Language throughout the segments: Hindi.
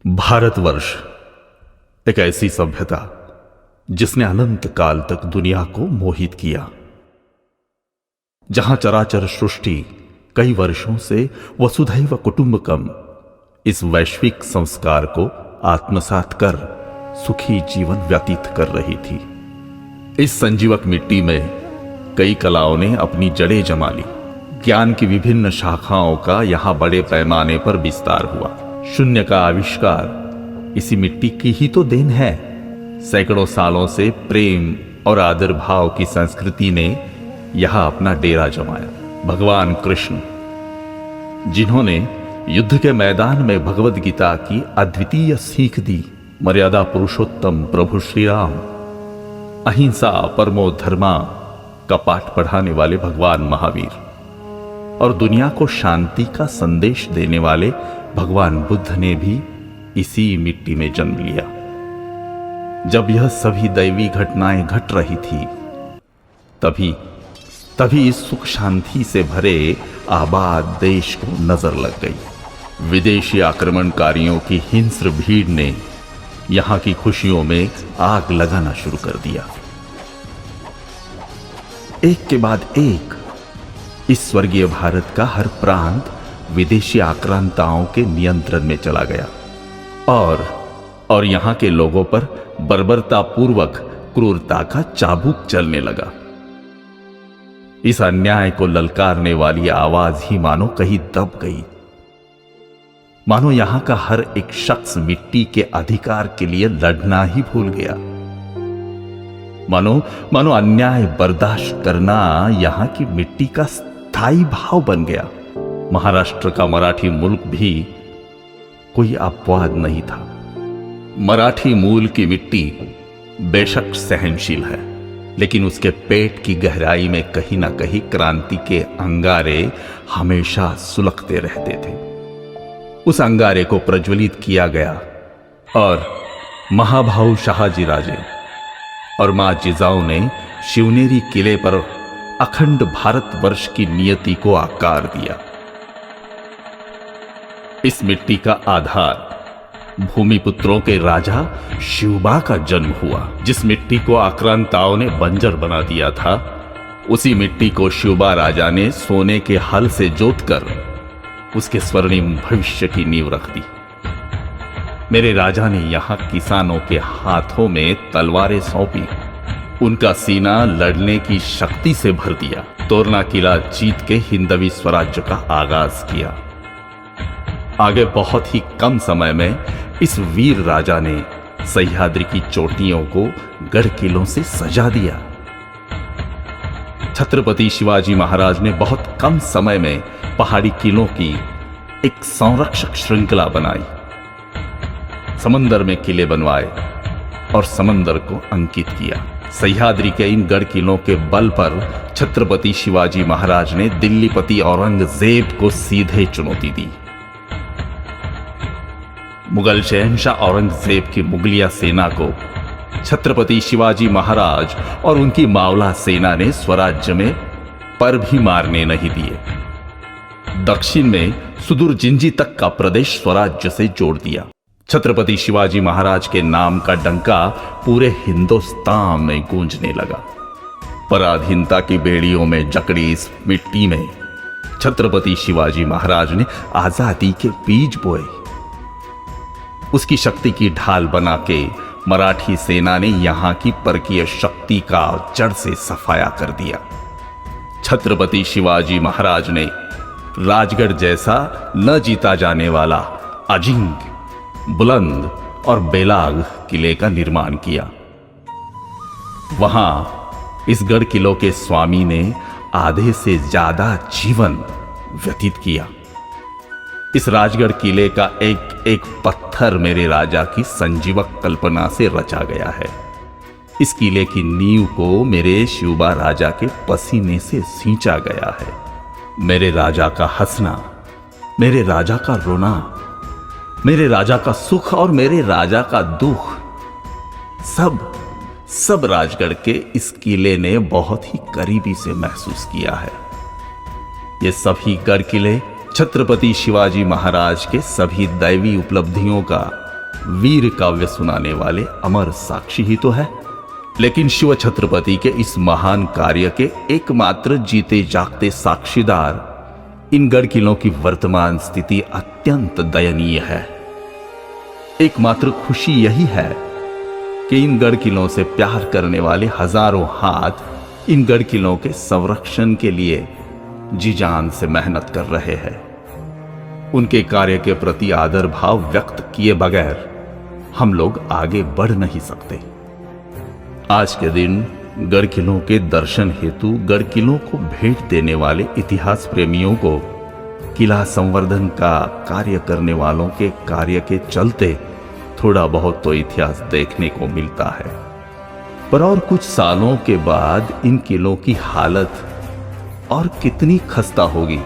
भारतवर्ष एक ऐसी सभ्यता जिसने अनंत काल तक दुनिया को मोहित किया, जहां चराचर सृष्टि कई वर्षों से वसुधैव कुटुंबकम इस वैश्विक संस्कार को आत्मसात कर सुखी जीवन व्यतीत कर रही थी। इस संजीवक मिट्टी में कई कलाओं ने अपनी जड़ें जमा ली। ज्ञान की विभिन्न शाखाओं का यहां बड़े पैमाने पर विस्तार हुआ। शून्य का आविष्कार इसी मिट्टी की ही तो देन है। सैकड़ों सालों से प्रेम और आदर भाव की संस्कृति ने यहां अपना डेरा जमाया। भगवान कृष्ण, जिन्होंने युद्ध के मैदान में भगवद गीता की अद्वितीय सीख दी, मर्यादा पुरुषोत्तम प्रभु श्री राम, अहिंसा परमो धर्मा का पाठ पढ़ाने वाले भगवान महावीर और दुनिया को शांति का संदेश देने वाले भगवान बुद्ध ने भी इसी मिट्टी में जन्म लिया। जब यह सभी दैवी घटनाएं घट रही थी, तभी इस सुख शांति से भरे आबाद देश को नजर लग गई। विदेशी आक्रमणकारियों की हिंस्र भीड़ ने यहां की खुशियों में आग लगाना शुरू कर दिया। एक के बाद एक इस स्वर्गीय भारत का हर प्रांत विदेशी आक्रांताओं के नियंत्रण में चला गया और यहां के लोगों पर बर्बरता पूर्वक क्रूरता का चाबुक चलने लगा। इस अन्याय को ललकारने वाली आवाज ही मानो कहीं दब गई। मानो यहां का हर एक शख्स मिट्टी के अधिकार के लिए लड़ना ही भूल गया। मानो अन्याय बर्दाश्त करना यहां की मिट्टी का स्थायी भाव बन गया। महाराष्ट्र का मराठी मुल्क भी कोई अपवाद नहीं था। मराठी मूल की मिट्टी बेशक सहनशील है, लेकिन उसके पेट की गहराई में कहीं ना कहीं क्रांति के अंगारे हमेशा सुलगते रहते थे। उस अंगारे को प्रज्वलित किया गया और महाभाऊ शाहजी राजे और मां जिजाऊ ने शिवनेरी किले पर अखंड भारतवर्ष की नियति को आकार दिया। इस मिट्टी का आधार भूमिपुत्रों के राजा शिवबा का जन्म हुआ। जिस मिट्टी को आक्रांताओं ने बंजर बना दिया था, उसी मिट्टी को शिवबा राजा ने सोने के हल से जोतकर उसके स्वर्णिम भविष्य की नींव रख दी। मेरे राजा ने यहां किसानों के हाथों में तलवारें सौंपी, उनका सीना लड़ने की शक्ति से भर दिया। तोरना किला जीत के हिंदवी स्वराज्य का आगाज किया। आगे बहुत ही कम समय में इस वीर राजा ने सह्याद्री की चोटियों को गढ़ किलों से सजा दिया। छत्रपति शिवाजी महाराज ने बहुत कम समय में पहाड़ी किलों की एक संरक्षक श्रृंखला बनाई। समंदर में किले बनवाए और समंदर को अंकित किया। सह्याद्री के इन गढ़ किलों के बल पर छत्रपति शिवाजी महाराज ने दिल्लीपति औरंगजेब को सीधे चुनौती दी। मुगल शहंशाह औरंगजेब की मुगलिया सेना को छत्रपति शिवाजी महाराज और उनकी मावला सेना ने स्वराज्य में पर भी मारने नहीं दिए। दक्षिण में सुदूर जिंजी तक का प्रदेश स्वराज्य से जोड़ दिया। छत्रपति शिवाजी महाराज के नाम का डंका पूरे हिंदुस्तान में गूंजने लगा। पराधीनता की बेड़ियों में जकड़ी इस मिट्टी में छत्रपति शिवाजी महाराज ने आजादी के बीज बोए। उसकी शक्ति की ढाल बना के मराठी सेना ने यहां की परकीय शक्ति का जड़ से सफाया कर दिया। छत्रपति शिवाजी महाराज ने राजगढ़ जैसा न जीता जाने वाला अजिंक्य, बुलंद और बेलाग किले का निर्माण किया। वहां इस गढ़ किलों के स्वामी ने आधे से ज्यादा जीवन व्यतीत किया। इस राजगढ़ किले का एक एक पत्थर मेरे राजा की संजीवक कल्पना से रचा गया है। इस किले की नींव को मेरे शिवबा राजा के पसीने से सींचा गया है। मेरे राजा का हंसना, मेरे राजा का रोना, मेरे राजा का सुख और मेरे राजा का दुख, सब राजगढ़ के इस किले ने बहुत ही करीबी से महसूस किया है। ये सभी गढ़ किले छत्रपति शिवाजी महाराज के सभी दैवी उपलब्धियों का वीर काव्य सुनाने वाले अमर साक्षी ही तो है। लेकिन शिव छत्रपति के इस महान कार्य के एकमात्र जीते जागते साक्षीदार इन गढ़ किलों की वर्तमान स्थिति अत्यंत दयनीय है। एकमात्र खुशी यही है कि इन गढ़ किलों से प्यार करने वाले हजारों हाथ इन गढ़ किलों के संरक्षण के लिए जी जान से मेहनत कर रहे हैं। उनके कार्य के प्रति आदर भाव व्यक्त किए बगैर हम लोग आगे बढ़ नहीं सकते। आज के दिन गढ़ किलों के दर्शन हेतु गढ़ किलों को भेंट देने वाले इतिहास प्रेमियों को किला संवर्धन का कार्य करने वालों के कार्य के चलते थोड़ा बहुत तो इतिहास देखने को मिलता है, पर और कुछ सालों के बाद इन किलों की हालत और कितनी खस्ता होगी,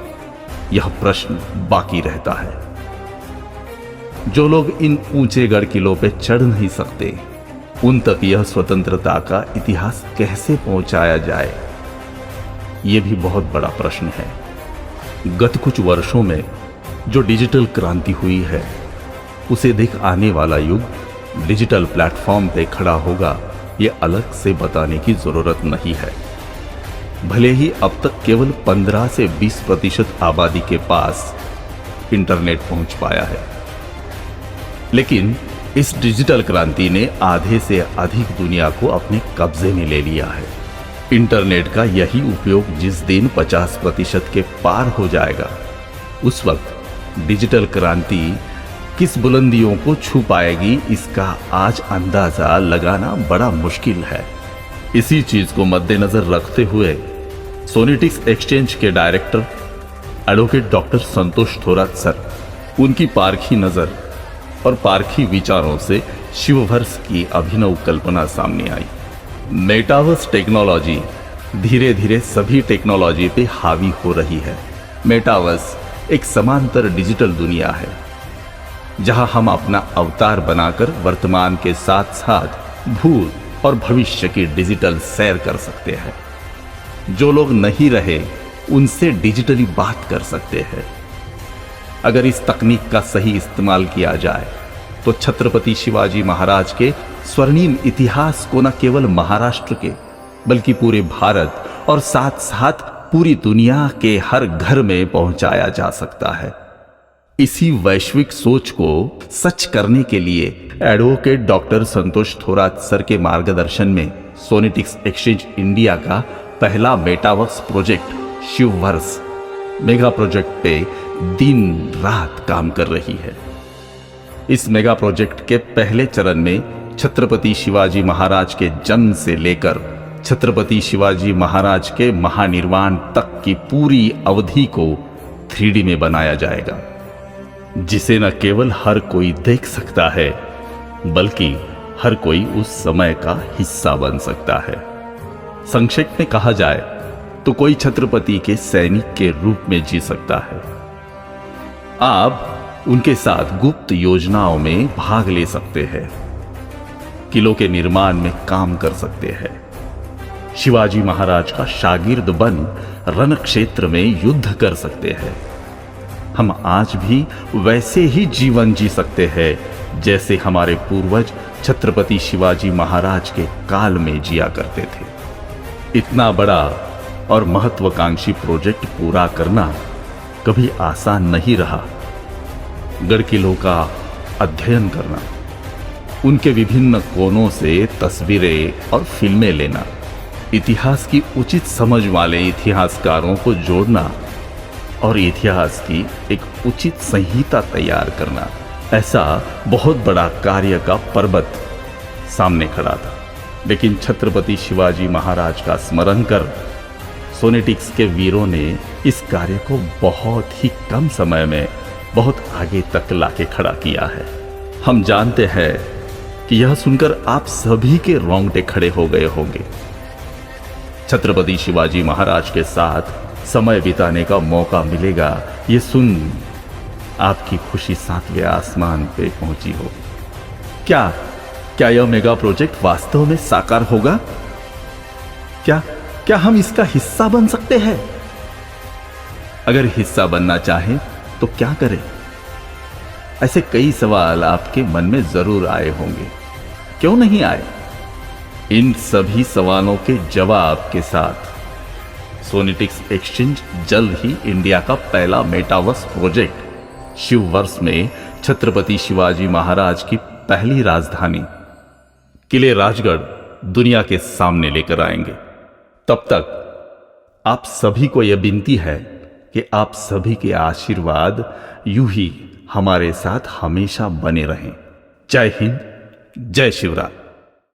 यह प्रश्न बाकी रहता है। जो लोग इन ऊंचे गढ़ किलों पे चढ़ नहीं सकते, उन तक यह स्वतंत्रता का इतिहास कैसे पहुंचाया जाए, यह भी बहुत बड़ा प्रश्न है। गत कुछ वर्षों में जो डिजिटल क्रांति हुई है, उसे देख आने वाला युग डिजिटल प्लेटफॉर्म पे खड़ा होगा, यह अलग से बताने की जरूरत नहीं है। भले ही अब तक केवल 15 से 20% आबादी के पास इंटरनेट पहुंच पाया है, लेकिन इस डिजिटल क्रांति ने आधे से अधिक दुनिया को अपने कब्जे में ले लिया है। इंटरनेट का यही उपयोग जिस दिन 50% के पार हो जाएगा, उस वक्त डिजिटल क्रांति किस बुलंदियों को छू पाएगी, इसका आज अंदाजा लगाना बड़ा मुश्किल है। इसी चीज को मद्देनजर रखते हुए सोनेटिक्स एक्सचेंज के डायरेक्टर एडवोकेट डॉक्टर संतोष थोरात सर, उनकी पारखी नजर और पारखी विचारों से शिववर्ष की अभिनव कल्पना सामने आई। मेटावर्स टेक्नोलॉजी धीरे धीरे सभी टेक्नोलॉजी पे हावी हो रही है। मेटावर्स एक समांतर डिजिटल दुनिया है, जहां हम अपना अवतार बनाकर वर्तमान के साथ साथ भूत और भविष्य की डिजिटल सैर कर सकते हैं। जो लोग नहीं रहे, उनसे डिजिटली बात कर सकते हैं। अगर इस तकनीक का सही इस्तेमाल किया जाए तो छत्रपति शिवाजी महाराज के स्वर्णिम इतिहास को न केवल महाराष्ट्र के बल्कि पूरे भारत और साथ साथ पूरी दुनिया के हर घर में पहुंचाया जा सकता है। इसी वैश्विक सोच को सच करने के लिए एडवोकेट डॉक्टर संतोष थोरात सर के मार्गदर्शन में सोनेटिक्स एक्सचेंज इंडिया का पहला मेटावर्स प्रोजेक्ट शिववर्ष मेगा प्रोजेक्ट पे दिन रात काम कर रही है। इस मेगा प्रोजेक्ट के पहले चरण में छत्रपति शिवाजी महाराज के जन्म से लेकर छत्रपति शिवाजी महाराज के महानिर्वाण तक की पूरी अवधि को 3D में बनाया जाएगा, जिसे न केवल हर कोई देख सकता है बल्कि हर कोई उस समय का हिस्सा बन सकता है। संक्षेप में कहा जाए तो कोई छत्रपति के सैनिक के रूप में जी सकता है। आप उनके साथ गुप्त योजनाओं में भाग ले सकते हैं, किलों के निर्माण में काम कर सकते हैं, शिवाजी महाराज का शागिर्द बन रण क्षेत्र में युद्ध कर सकते हैं। हम आज भी वैसे ही जीवन जी सकते हैं जैसे हमारे पूर्वज छत्रपति शिवाजी महाराज के काल में जिया करते थे। इतना बड़ा और महत्वाकांक्षी प्रोजेक्ट पूरा करना कभी आसान नहीं रहा। गढ़ किलों का अध्ययन करना, उनके विभिन्न कोनों से तस्वीरें और फिल्में लेना, इतिहास की उचित समझ वाले इतिहासकारों को जोड़ना और इतिहास की एक उचित संहिता तैयार करना, ऐसा बहुत बड़ा कार्य का पर्वत सामने खड़ा था। लेकिन छत्रपति शिवाजी महाराज का स्मरण कर सोनेटिक्स के वीरों ने इस कार्य को बहुत ही कम समय में बहुत आगे तक लाके खड़ा किया है। हम जानते हैं कि यह सुनकर आप सभी के रोंगटे खड़े हो गए होंगे। छत्रपति शिवाजी महाराज के साथ समय बिताने का मौका मिलेगा, ये सुन आपकी खुशी 7वें आसमान पे पहुंची हो। क्या यह मेगा प्रोजेक्ट वास्तव में साकार होगा? क्या हम इसका हिस्सा बन सकते हैं? अगर हिस्सा बनना चाहें तो क्या करें? ऐसे कई सवाल आपके मन में जरूर आए होंगे, क्यों नहीं आए? इन सभी सवालों के जवाब के साथ सोनिटिक्स एक्सचेंज जल्द ही इंडिया का पहला मेटावर्स प्रोजेक्ट शिववर्ष में छत्रपति शिवाजी महाराज की पहली राजधानी किले राजगढ़ दुनिया के सामने लेकर आएंगे। तब तक आप सभी को यह विनती है कि आप सभी के आशीर्वाद यूं ही हमारे साथ हमेशा बने रहें। जय हिंद, जय शिवराज।